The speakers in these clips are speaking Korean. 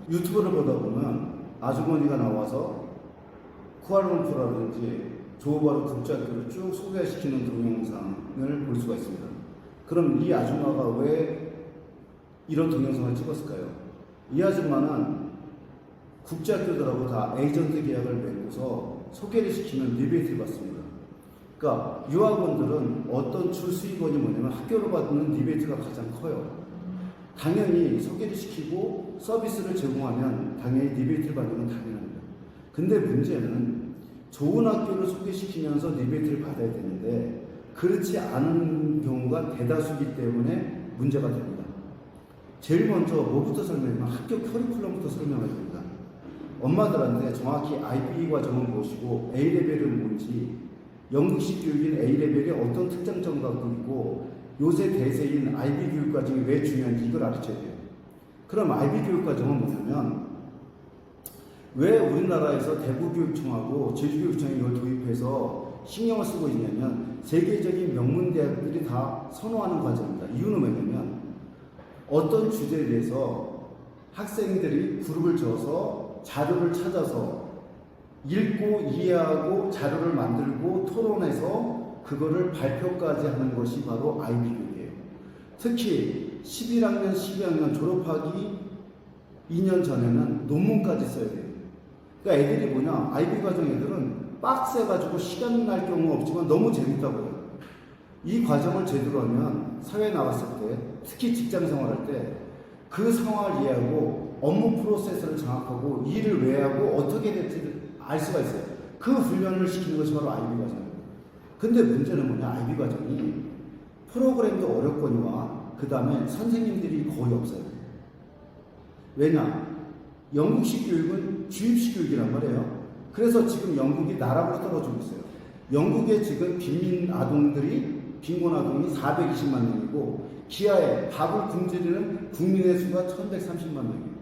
유튜브를 보다 보면 아주머니가 나와서 쿠알라룸푸르라든지 조호바루 국제학교를 쭉 소개시키는 동영상을 볼 수가 있습니다. 그럼 이 아줌마가 왜 이런 동영상을 찍었을까요? 이 아줌마는 국제학교들하고 다 에이전트 계약을 맺고서 소개를 시키는 리베이트를 받습니다. 그러니까 유학원들은 어떤 주 수익원이 뭐냐면 학교로 받는 리베이트가 가장 커요. 당연히 소개를 시키고 서비스를 제공하면 당연히 리베이트를 받는 건 당연합니다. 근데 문제는 좋은 학교를 소개시키면서 리베이트를 받아야 되는데 그렇지 않은 경우가 대다수이기 때문에 문제가 됩니다. 제일 먼저 뭐부터 설명하면 학교 커리큘럼부터 설명해야 됩니다. 엄마들한테 정확히 IB 과정은 무엇이고 A레벨은 뭔지, 영국식 교육인 A레벨이 어떤 특장점을 갖고 있고 요새 대세인 IB 교육과정이 왜 중요한지 이걸 알려줘야 돼요. 그럼 IB 교육과정은 뭐냐면 왜 우리나라에서 대구교육청하고 제주교육청이 이걸 도입해서 신경을 쓰고 있냐면 세계적인 명문대학들이 다 선호하는 과정입니다. 이유는 뭐냐면 어떤 주제에 대해서 학생들이 그룹을 지어서 자료를 찾아서 읽고 이해하고 자료를 만들고 토론해서 그거를 발표까지 하는 것이 바로 IB 교육이에요. 특히 11학년, 12학년 졸업하기 2년 전에는 논문까지 써야 돼요. 그러니까 애들이 뭐냐, IB 과정 애들은 빡세가지고 시간 날 경우 없지만 너무 재밌다고 해요. 이 과정을 제대로 하면 사회에 나갔을 때, 특히 직장 생활할 때 그 상황을 이해하고 업무 프로세스를 장악하고 일을 왜 하고 어떻게 될지 알 수가 있어요. 그 훈련을 시키는 것이 바로 IB 과정입니다. 근데 문제는 뭐냐, IB 과정이 프로그램도 어렵거니와 그 다음에 선생님들이 거의 없어요. 왜냐? 영국식 교육은 주입식 교육이란 말이에요. 그래서 지금 영국이 나락으로 떨어지고 있어요. 영국에 지금 빈민 아동들이, 빈곤 아동이 420만 명이고 기아에 밥을 굶주리는 국민의 수가 1130만 명이에요.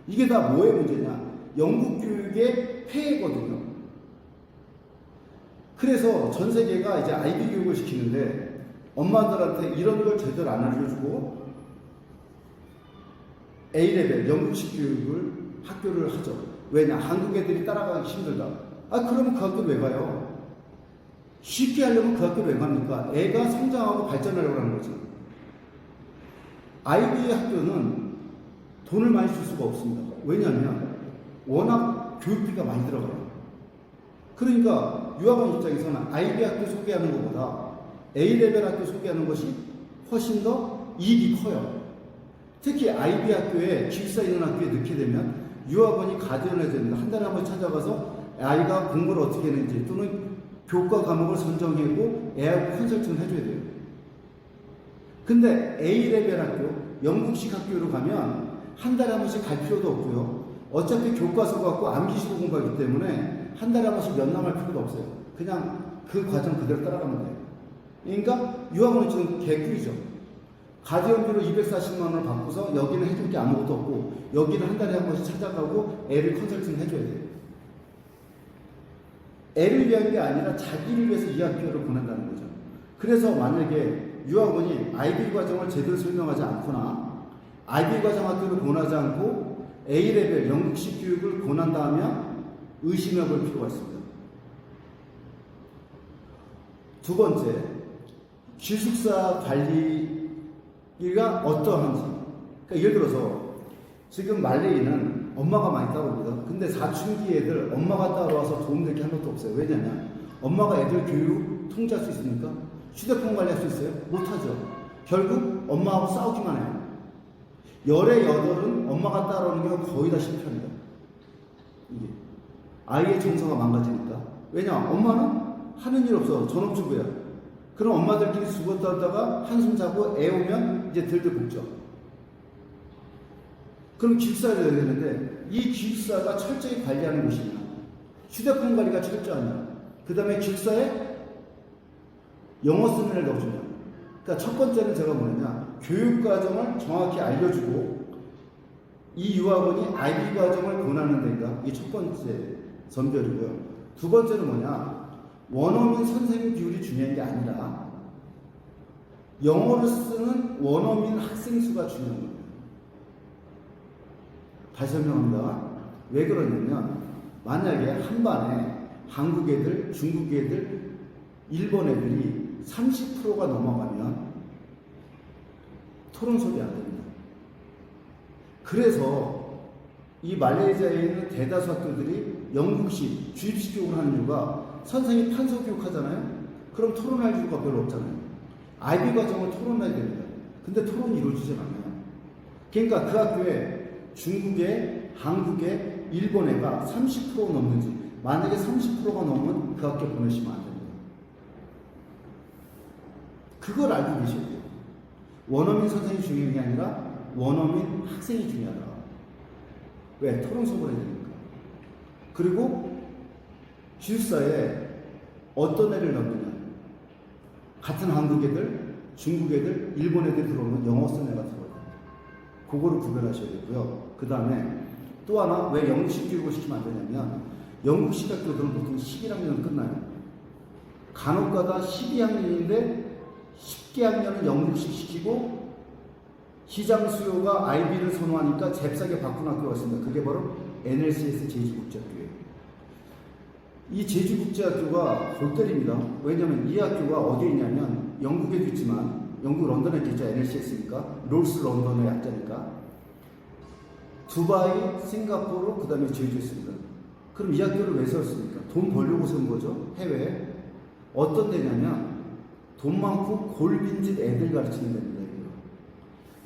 이게 다 뭐의 문제냐? 영국 교육의 폐해거든요. 그래서 전 세계가 이제 IB 교육을 시키는데 엄마들한테 이런 걸 제대로 안 알려주고 A레벨 영국식 교육을 학교를 하죠. 왜냐? 한국 애들이 따라가기 힘들다. 그러면 그 학교 왜 가요? 쉽게 하려면 그 학교 왜 갑니까? 애가 성장하고 발전하려고 하는 거죠. IB 학교는 돈을 많이 줄 수가 없습니다. 왜냐하면 워낙 교육비가 많이 들어가요. 그러니까 유학원 입장에서는 IB 학교 소개하는 것보다 A레벨 학교 소개하는 것이 훨씬 더 이익이 커요. 특히 IB 학교에 기숙사 있는 학교에 넣게 되면 유학원이 가디언을 해야 됩니다. 한 달에 한 번 찾아가서 아이가 공부를 어떻게 했는지 또는 교과 과목을 선정하고 애하고 컨설팅을 해줘야 돼요. 근데 A레벨 학교, 영국식 학교로 가면 한 달에 한 번씩 갈 필요도 없고요. 어차피 교과서 갖고 암기식으로 공부하기 때문에 한 달에 한 번씩 연남할 필요도 없어요. 그냥 그 과정 그대로 따라가면 돼요. 그러니까 유학원은 지금 개꿀이죠. 가디언비로 240만 원을 받고서 여기는 해줄 게 아무것도 없고 여기는 한 달에 한 번씩 찾아가고 애를 컨설팅 해줘야 돼요. 애를 위한 게 아니라 자기를 위해서 이 학교를 보낸다는 거죠. 그래서 만약에 유학원이 IB 과정을 제대로 설명하지 않거나 IB 과정 학교를 권하지 않고 A레벨 영국식 교육을 권한다 하면 의심해 볼 필요가 있습니다. 두 번째, 기숙사 관리가 어떠한지. 그러니까 예를 들어서 지금 말레이는 엄마가 많이 따라옵니다. 근데 사춘기 애들 엄마가 따라와서 도움될 게 하나도 없어요. 왜냐면 엄마가 애들 교육 통제할 수 있습니까? 휴대폰 관리할 수 있어요? 못하죠. 결국 엄마하고 싸우기만 해요. 열의 여덟은 엄마가 따라오는 경우 거의 다 실패합니다. 이게 아이의 정서가 망가지니까. 왜냐? 엄마는 하는 일 없어. 전업주부야. 그럼 엄마들끼리 수고 떨다가 한숨 자고 애 오면 이제 들들 볶죠. 그럼 기숙사를 해야 되는데 이 기숙사가 철저히 관리하는 곳이냐, 휴대폰 관리가 철저하냐, 그 다음에 기숙사에 영어 쓰는 애를 넣어주냐. 그러니까 첫 번째는 제가 뭐냐면 교육과정을 정확히 알려주고 이 유학원이 IB 과정을 권하는 데가 이게 첫 번째 선별이고요. 두 번째는 뭐냐, 원어민 선생님 비율이 중요한 게 아니라 영어를 쓰는 원어민 학생 수가 중요한 겁니다. 다시 설명합니다. 왜 그러냐면 만약에 한 반에 한국 애들, 중국 애들, 일본 애들이 30%가 넘어가면 토론 수업이 안 됩니다. 그래서 이 말레이시아에 있는 대다수 학교들이 영국식 주입식 교육을 하는 이유가 선생님이 판서 교육하잖아요. 그럼 토론할 이유가 별로 없잖아요. IB 과정을 토론해야 됩니다. 근데 토론이 이루어지지 않아요. 그러니까 그 학교에 중국에, 한국에, 일본에가 30% 넘는지, 만약에 30%가 넘으면 그 학교 보내시면 안 됩니다. 그걸 알고 계셔야 돼요. 원어민 선생님이 중요한 게 아니라 원어민 학생이 중요하다. 왜? 토론 수업을 해야 되니까. 그리고 기숙사에 어떤 애를 넣느냐. 같은 한국 애들, 중국 애들, 일본 애들 들어오면 영어 쓰는 애가 들어와요. 그거를 구별하셔야 되고요. 그 다음에 또 하나 왜 영국식 교육을 시키면 안 되냐면 영국식 학교들은 보통 11학년 끝나요. 간혹가다 12학년인데 10개 학년은 영국식 시키고 시장 수요가 IB를 선호하니까 잽싸게 바꾼 학교가 있습니다. 그게 바로 NLCS 제주국제학교예요. 이 제주국제학교가 골 때립니다. 왜냐하면 이 학교가 어디에 있냐면 영국에도 있지만 영국 런던에 있겠죠. NLCS니까 롤스 런던의 약자니까 두바이, 싱가포르, 그 다음에 제주에 있습니다. 그럼 이 학교를 왜 세웠습니까? 돈 벌려고 세운 거죠. 해외에. 어떤 데냐면 돈 많고 골빈집 애들 가르치는 데입니다.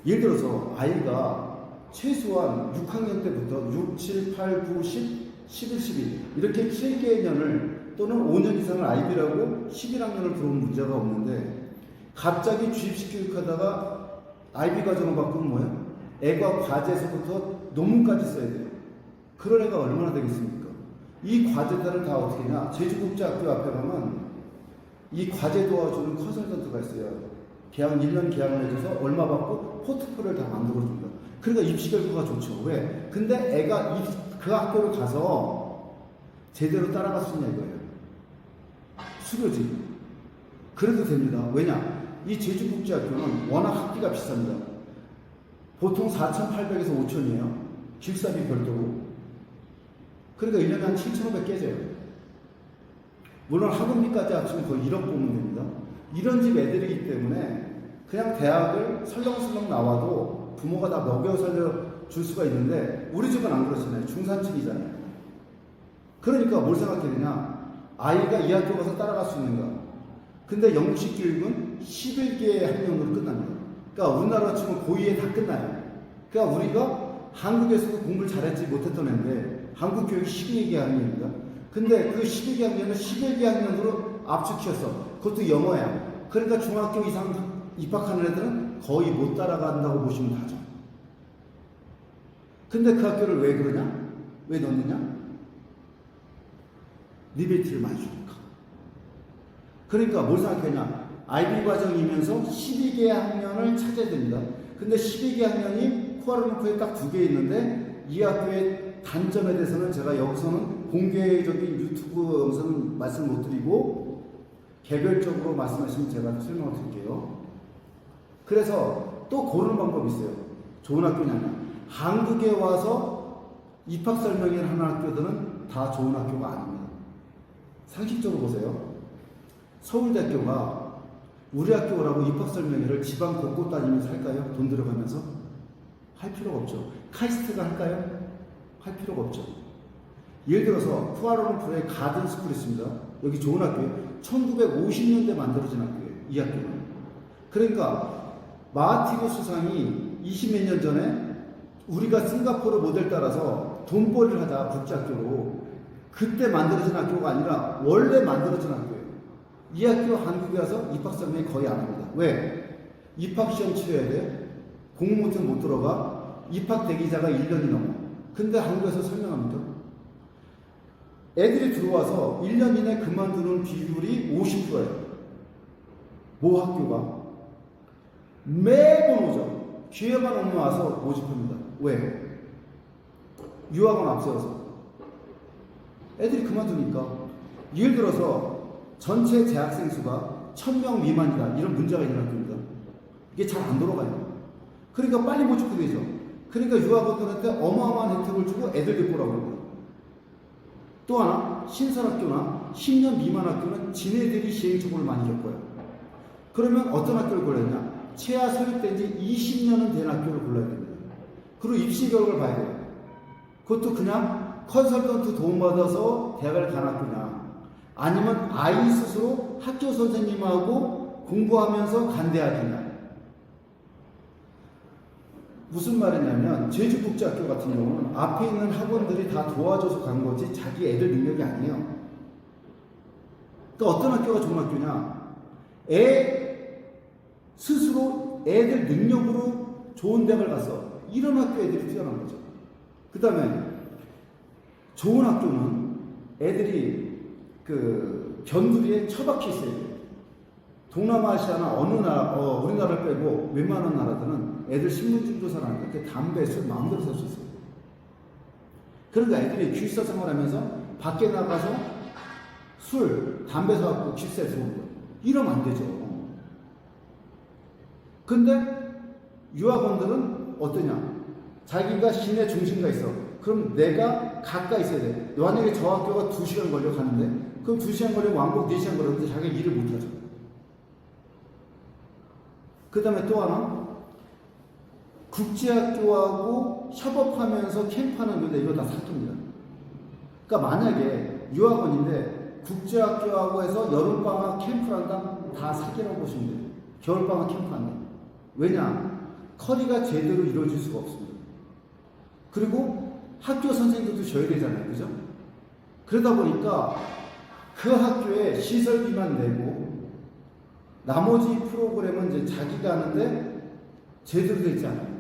예를 들어서 아이가 최소한 6학년 때부터 6, 7, 8, 9, 10, 11, 12 이렇게 7개의 년을 또는 5년 이상을 IB라고 11학년을 들어온 문제가 없는데 갑자기 주입식 교육하다가 IB 과정을 바꾸면 뭐예요? 애가 과제에서부터 논문까지 써야 돼요. 그런 애가 얼마나 되겠습니까? 이 과제들을 다 어떻게 하냐? 제주국제학교 앞에 가면 이 과제 도와주는 컨설턴트가 있어요. 계약 1년 계약을 해줘서 얼마 받고 포트폴리오를 다 만들어줍니다. 그러니까 입시 결과가 좋죠. 왜? 근데 애가 그 학교를 가서 제대로 따라갈 수 있냐 이거예요. 수료지. 그래도 됩니다. 왜냐? 이 제주국제학교는 워낙 학비가 비쌉니다. 보통 4,800에서 5,000이에요. 기숙사비 별도로. 그러니까 1년에 한 7,500 깨져요. 물론 학원비까지 합치면 거의 1억 보면 됩니다. 이런 집 애들이기 때문에 그냥 대학을 설렁설렁 나와도 부모가 다 먹여 살려줄 수가 있는데 우리 집은 안 그렇잖아요. 중산층이잖아요. 그러니까 뭘 생각해야 되냐? 아이가 이 학교 가서 따라갈 수 있는가? 근데 영국식 교육은 11개의 학년으로 끝납니다. 그러니까 우리나라 치면 고2에 다 끝나요. 그러니까 우리가 한국에서도 공부를 잘했지 못했던 애인데 한국 교육이 12개 학년입니다. 근데 그 12개 학년을 11개 학년으로 압축시켰어. 그것도 영어야. 그러니까 중학교 이상 입학하는 애들은 거의 못 따라간다고 보시면 되죠. 근데 그 학교를 왜 그러냐? 왜 넣느냐? 리베이트를 많이 주니까. 그러니까 뭘 생각하냐? IB 과정이면서 12개 학년을 찾아야 됩니다. 근데 12개 학년이 쿠알라룸푸르에 딱 2개 있는데 이 학교의 단점에 대해서는 제가 여기서는 공개적인 유튜브 영상은 말씀 못 드리고 개별적으로 말씀하시면 제가 설명을 드릴게요. 그래서 또 고르는 방법이 있어요. 좋은 학교냐? 한국에 와서 입학 설명회를 하는 학교들은 다 좋은 학교가 아닙니다. 상식적으로 보세요. 서울대학교가 우리 학교 오라고 입학 설명회를 지방 곳곳 다니면서 할까요? 돈 들어가면서? 할 필요가 없죠. 카이스트가 할까요? 할 필요가 없죠. 예를 들어서 쿠알라룸푸르에 가든 스쿨이 있습니다. 여기 좋은 학교예요. 1950년대 만들어진 학교예요. 이 학교는. 그러니까 마하티르 수상이 20몇 년 전에 우리가 싱가포르 모델 따라서 돈벌이를 하다 국제학교로 그때 만들어진 학교가 아니라 원래 만들어진 학교예요. 이 학교 한국에 와서 입학설명회 거의 안 합니다. 왜? 입학시험 치러야 돼. 공부 못하면 못 들어가. 입학 대기자가 1년이 넘어. 근데 한국에서 설명합니다. 애들이 들어와서 1년 이내 그만두는 비율이 50%예요. 모 학교가. 매번 오죠. 기회만 오면 와서 모집합니다. 왜? 유학은 앞세워서. 애들이 그만두니까. 예를 들어서 전체 재학생 수가 1000명 미만이다. 이런 문제가 있는 학교입니다. 이게 잘 안 돌아가요. 그러니까 빨리 모집하게 되죠. 그러니까 유아원들한테 어마어마한 혜택을 주고 애들 데리고 오라고 합니다. 또 하나, 신설학교나 10년 미만 학교는 지네들이 시행착오를 많이 겪어요. 그러면 어떤 학교를 골라야 되냐? 최하 설립된 지 20년은 된 학교를 골라야 됩니다. 그리고 입시 결과를 봐야 돼요. 그것도 그냥 컨설턴트 도움받아서 대학을 간 학교냐, 아니면 아이 스스로 학교 선생님하고 공부하면서 간 대학이냐. 무슨 말이냐면 제주국제학교 같은 경우는 앞에 있는 학원들이 다 도와줘서 간 거지 자기 애들 능력이 아니에요. 그러니까 어떤 학교가 좋은 학교냐? 애 스스로 애들 능력으로 좋은 대학을 가서 이런 학교 애들이 뛰어난 거죠. 그 다음에 좋은 학교는 애들이 그 변두리에 처박혀 있어야 돼요. 동남아시아나 어느 나라, 우리나라를 빼고 웬만한 나라들은 애들 신분증도 사라니까 이렇게 담배, 술 마음대로 살 수 있어요. 그러니까 애들이 기숙사 생활하면서 밖에 나가서 술, 담배 사갖고 기숙사에 들어오는 거예요. 이러면 안 되죠. 근데 유학원들은 어떠냐? 자기가 시내 중심가 있어. 그럼 내가 가까이 있어야 돼. 만약에 저 학교가 2시간 걸려 가는데, 그럼 2시간 걸리면 왕복 4시간 걸렸는데 자기가 일을 못하죠. 그 다음에 또 하나, 국제학교하고 협업하면서 캠프하는 건데 이거 다 사기입니다. 그러니까 만약에 유학원인데 국제학교하고 해서 여름방학 캠프를 한다? 다 사기라고 보시면 돼요. 겨울방학 캠프 한다. 왜냐? 커리가 제대로 이루어질 수가 없습니다. 그리고 학교 선생님들도 줘야 되잖아요. 그죠? 그러다 보니까 그 학교에 시설비만 내고 나머지 프로그램은 이제 자기가 하는데 제대로 되지 않아요.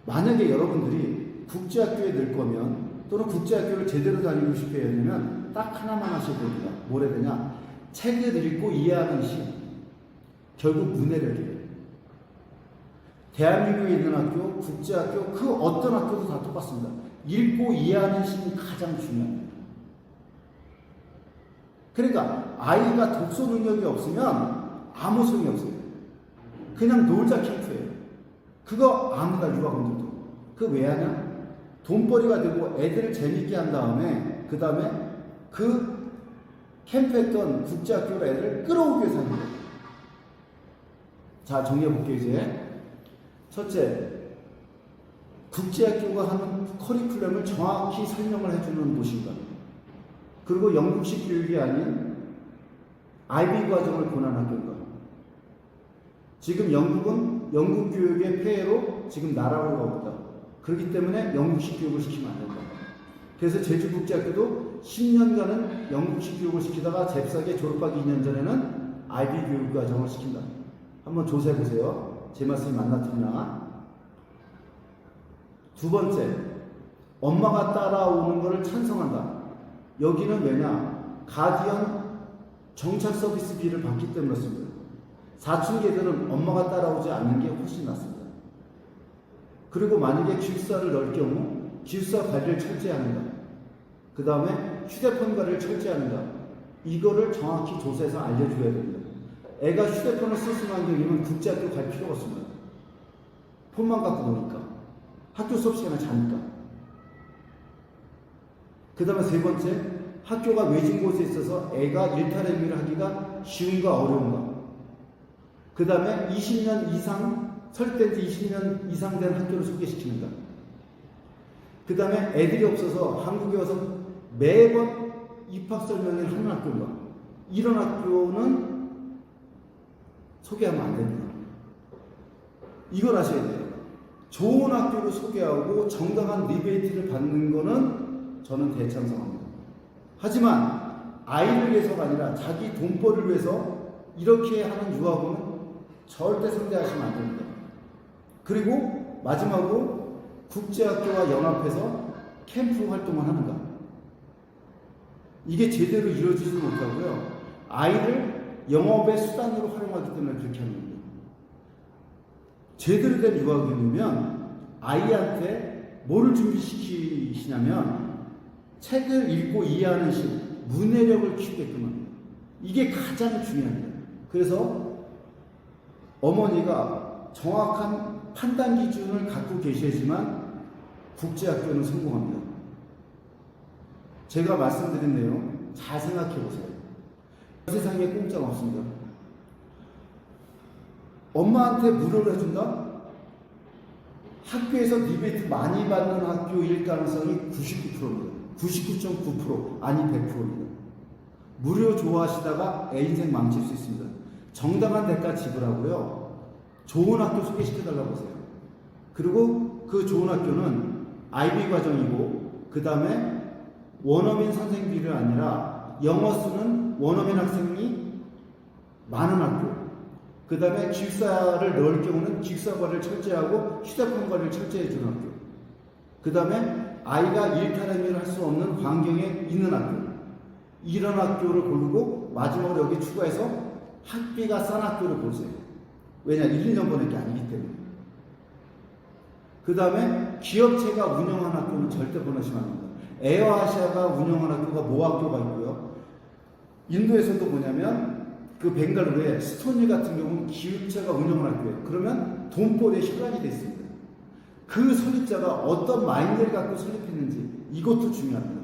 만약에 여러분들이 국제학교에 넣을 거면 또는 국제학교를 제대로 다니고 싶어야 되면 딱 하나만 하셔야 됩니다. 뭘 해야 되냐? 책을 읽고 이해하는 시. 결국 문해력이에요. 대한민국에 있는 학교, 국제학교, 그 어떤 학교도 다 똑같습니다. 읽고 이해하는 시는 가장 중요합니다. 그러니까 아이가 독서 능력이 없으면 아무 소용이 없어요. 그냥 놀자 캠프예요. 그거 아무나 유학원들도. 그거 왜 하냐? 돈벌이가 되고 애들을 재밌게 한 다음에 그 다음에 그 캠프했던 국제학교로 애들을 끌어오기 위해서 하는 거예요. 자, 정리해볼게요. 이제 첫째, 국제학교가 하는 커리큘럼을 정확히 설명을 해주는 곳인가. 그리고 영국식 교육이 아닌 IB 과정을 권한 학교인가. 지금 영국은 영국 교육의 폐해로 지금 나라로 가고 있다. 그렇기 때문에 영국식 교육을 시키면 안 된다. 그래서 제주국제학교도 10년간은 영국식 교육을 시키다가 잽싸게 졸업하기 2년 전에는 IB 교육 과정을 시킨다. 한번 조사해 보세요. 제 말씀이 맞나 틀리나. 두 번째, 엄마가 따라오는 것을 찬성한다. 여기는 왜냐? 가디언 정착 서비스비를 받기 때문에 그렇습니다. 사춘기들은 엄마가 따라오지 않는 게 훨씬 낫습니다. 그리고 만약에 기숙사를 넣을 경우 기숙사 관리를 철저히 하는가, 그 다음에 휴대폰 관리를 철저히 하는가, 이거를 정확히 조사해서 알려줘야 됩니다. 애가 휴대폰을 쓸 수 있는 환경이면 국제학교 갈 필요가 없습니다. 폰만 갖고 노니까. 학교 수업 시간에 자니까. 그 다음에 세 번째, 학교가 외진 곳에 있어서 애가 일탈행위를 하기가 쉬운가 어려운가. 그 다음에 20년 이상, 설립된 지 20년 이상 된 학교를 소개시키는가. 그 다음에 애들이 없어서 한국에 와서 매번 입학 설명을 하는 학교인가. 이런 학교는 소개하면 안 됩니다. 이걸 아셔야 돼요. 좋은 학교를 소개하고 정당한 리베이트를 받는 거는 저는 대찬성합니다. 하지만 아이를 위해서가 아니라 자기 돈벌이를 위해서 이렇게 하는 유학원은 절대 상대하시면 안 됩니다. 그리고 마지막으로 국제학교와 연합해서 캠프 활동을 하는가. 이게 제대로 이루어지지 못하고요. 아이를 영업의 수단으로 활용하기 때문에 그렇게 하는 겁니다. 제대로 된 유학원이면 아이한테 뭐를 준비시키시냐면 책을 읽고 이해하는 식, 문해력을 키우게끔 합니다. 이게 가장 중요합니다. 그래서 어머니가 정확한 판단 기준을 갖고 계셔야지만 국제학교는 성공합니다. 제가 말씀드린 내용 잘 생각해 보세요. 세상에 공짜가 없습니다. 엄마한테 무료로 해준다? 학교에서 리베이트 많이 받는 학교일 가능성이 99%입니다. 99.9% 아니 100%입니다. 무료 좋아하시다가 애 인생 망칠 수 있습니다. 정당한 대가 지불하고요. 좋은 학교 소개시켜달라고 하세요. 그리고 그 좋은 학교는 IB 과정이고 그 다음에 원어민 선생비를 아니라 영어 쓰는 원어민 학생이 많은 학교, 그 다음에 기숙사를 넣을 경우는 기숙사 관리를 철저하고 휴대폰 관리를 철저히 해주는 학교, 그 다음에 아이가 일탈행위를 할 수 없는 환경에 있는 학교, 이런 학교를 고르고 마지막으로 여기 추가해서 학비가 싼 학교를 고르세요. 왜냐? 1, 2년 보낼 게 아니기 때문에. 그 다음에 기업체가 운영하는 학교는 절대 보내시면 안 됩니다. 에어아시아가 운영하는 학교가 모학교가 있고요. 인도에서도 뭐냐면 그 벵갈루루에 스토니 같은 경우는 기업체가 운영하는 학교예요. 그러면 돈벌이에 혈안이 돼 있습니다. 그 설립자가 어떤 마인드를 갖고 설립했는지 이것도 중요합니다.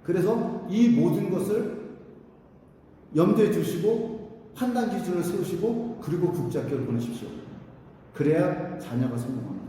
그래서 이 모든 것을 염두에 두시고 판단 기준을 세우시고 그리고 국제학교를 보내십시오. 그래야 자녀가 성공합니다.